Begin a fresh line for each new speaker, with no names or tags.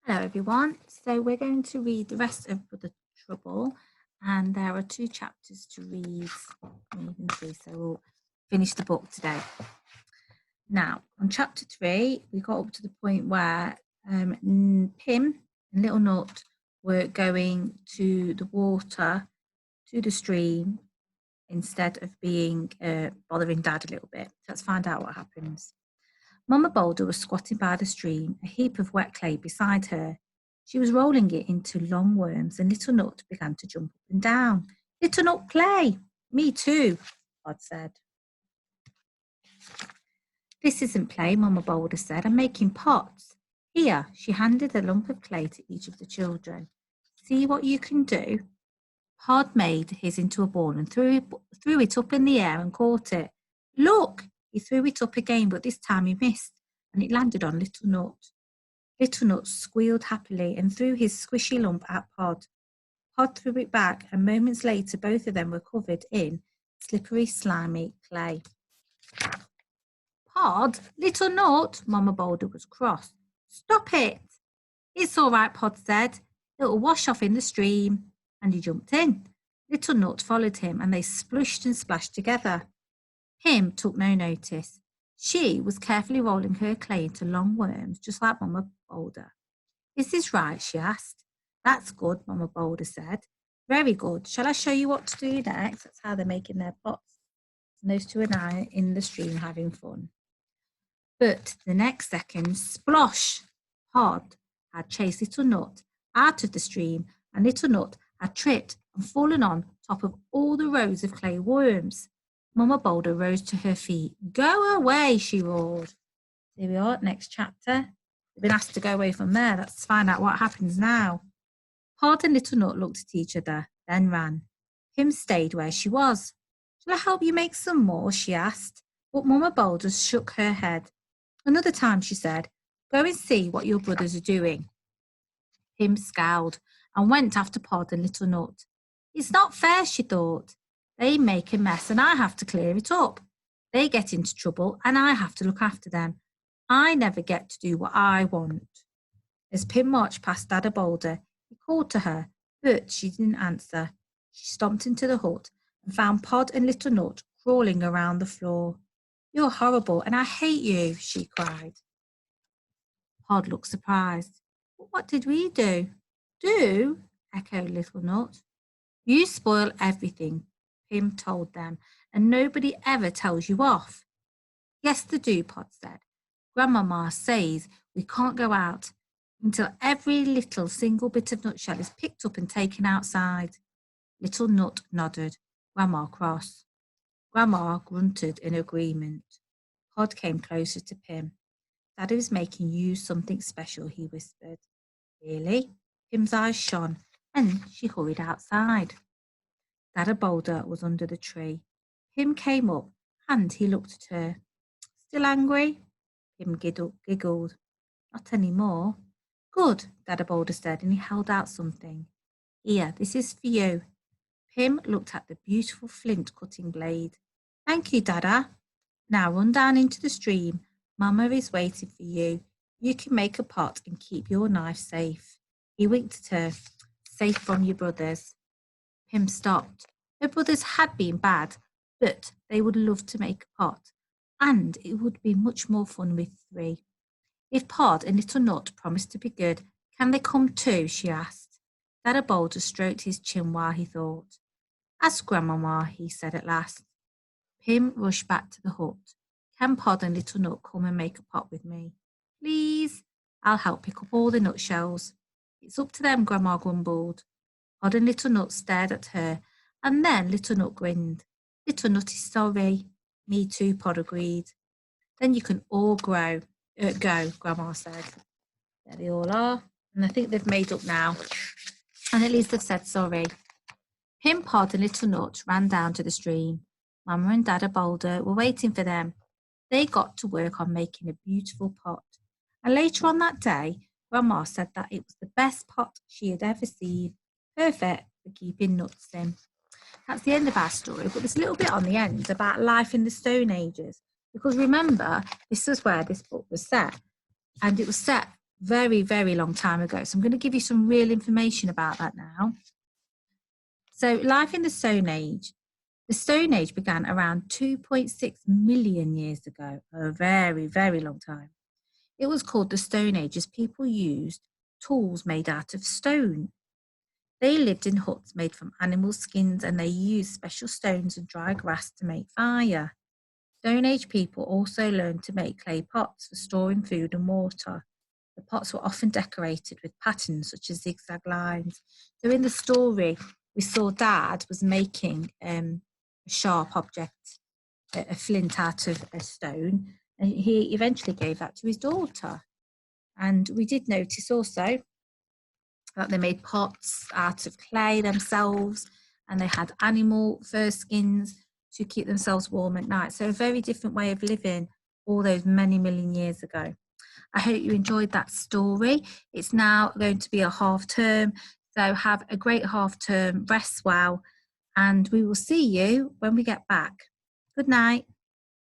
Hello everyone, so we're going to read the rest of Brother Trouble, and there are 2 chapters to read, maybe 3, so we'll finish the book today. Now, on chapter 3, we got up to the point where Pim and Little Nut were going to the water, to the stream, instead of being bothering Dad a little bit. So let's find out what happens. Mama Boulder was squatting by the stream, a heap of wet clay beside her. She was rolling it into long worms, and Little Nut began to jump up and down. Little Nut, play! Me too, Pod said. This isn't play, Mama Boulder said. I'm making pots. Here, she handed a lump of clay to each of the children. See what you can do? Pod made his into a ball and threw it up in the air and caught it. Look! He threw it up again, but this time he missed, and it landed on Little Nut. Little Nut squealed happily and threw his squishy lump at Pod. Pod threw it back, and moments later both of them were covered in slippery, slimy clay. Pod, Little Nut, Mama Boulder was cross. Stop it! It's all right, Pod said. It'll wash off in the stream. And he jumped in. Little Nut followed him, and they splushed and splashed together. Pim took no notice. She was carefully rolling her clay into long worms, just like Mama Boulder. Is this right? She asked. That's good, Mama Boulder said. Very good. Shall I show you what to do next? That's how they're making their pots. And those two are now in the stream having fun. But the next second, splosh! Pod had chased Little Nut out of the stream, and Little Nut had tripped and fallen on top of all the rows of clay worms. Mama Boulder rose to her feet. Go away, she roared. Here we are, next chapter. They've been asked to go away from there. Let's find out what happens now. Pod and Little Nut looked at each other, then ran. Pim stayed where she was. Shall I help you make some more? She asked. But Mama Boulder shook her head. Another time, she said, go and see what your brothers are doing. Pim scowled and went after Pod and Little Nut. It's not fair, she thought. They make a mess and I have to clear it up. They get into trouble and I have to look after them. I never get to do what I want. As Pim marched past Dada Boulder, he called to her, but she didn't answer. She stomped into the hut and found Pod and Little Nut crawling around the floor. You're horrible and I hate you, she cried. Pod looked surprised. What did we do? Do? Echoed Little Nut. You spoil everything, Pim told them, and nobody ever tells you off. Yes, they do, Pod said. Grandmama says we can't go out until every little single bit of nutshell is picked up and taken outside. Little Nut nodded, Grandma cross. Grandma grunted in agreement. Pod came closer to Pim. Daddy was making you something special, he whispered. Really? Pim's eyes shone, and she hurried outside. Dada Boulder was under the tree. Pim came up, and he looked at her. Still angry? Pim giggled. Not any more. Good, Dada Boulder said, and he held out something. Here, this is for you. Pim looked at the beautiful flint cutting blade. Thank you, Dada. Now run down into the stream. Mama is waiting for you. You can make a pot and keep your knife safe. He winked at her. Safe from your brothers. Pim stopped. Her brothers had been bad, but they would love to make a pot, and it would be much more fun with 3. If Pod and Little Nut promised to be good, can they come too? She asked. Dada Boulder stroked his chin while he thought. Ask Grandmama, he said at last. Pim rushed back to the hut. Can Pod and Little Nut come and make a pot with me? Please, I'll help pick up all the nutshells. It's up to them, Grandma grumbled. Pod and Little Nut stared at her, and then Little Nut grinned. Little Nut is sorry. Me too, Pod agreed. Then you can all go, Grandma said. There they all are, and I think they've made up now. And at least they've said sorry. Pim, Pod and Little Nut ran down to the stream. Mama and Dada Boulder were waiting for them. They got to work on making a beautiful pot. And later on that day, Grandma said that it was the best pot she had ever seen. Perfect for keeping nuts in. That's the end of our story, but there's a little bit on the end about life in the Stone Ages. Because remember, this is where this book was set. And it was set very, very long time ago. So I'm going to give you some real information about that now. So life in the Stone Age. The Stone Age began around 2.6 million years ago, a very, very long time. It was called the Stone Age as people used tools made out of stone. They lived in huts made from animal skins and they used special stones and dry grass to make fire. Stone Age people also learned to make clay pots for storing food and water. The pots were often decorated with patterns such as zigzag lines. So in the story, we saw Dad was making a sharp object, a flint out of a stone, and he eventually gave that to his daughter. And we did notice also that they made pots out of clay themselves, and they had animal fur skins to keep themselves warm at night. So a very different way of living all those many million years ago. I hope you enjoyed that story. It's now going to be a half term, so have a great half term, rest well, and we will see you when we get back. Good night.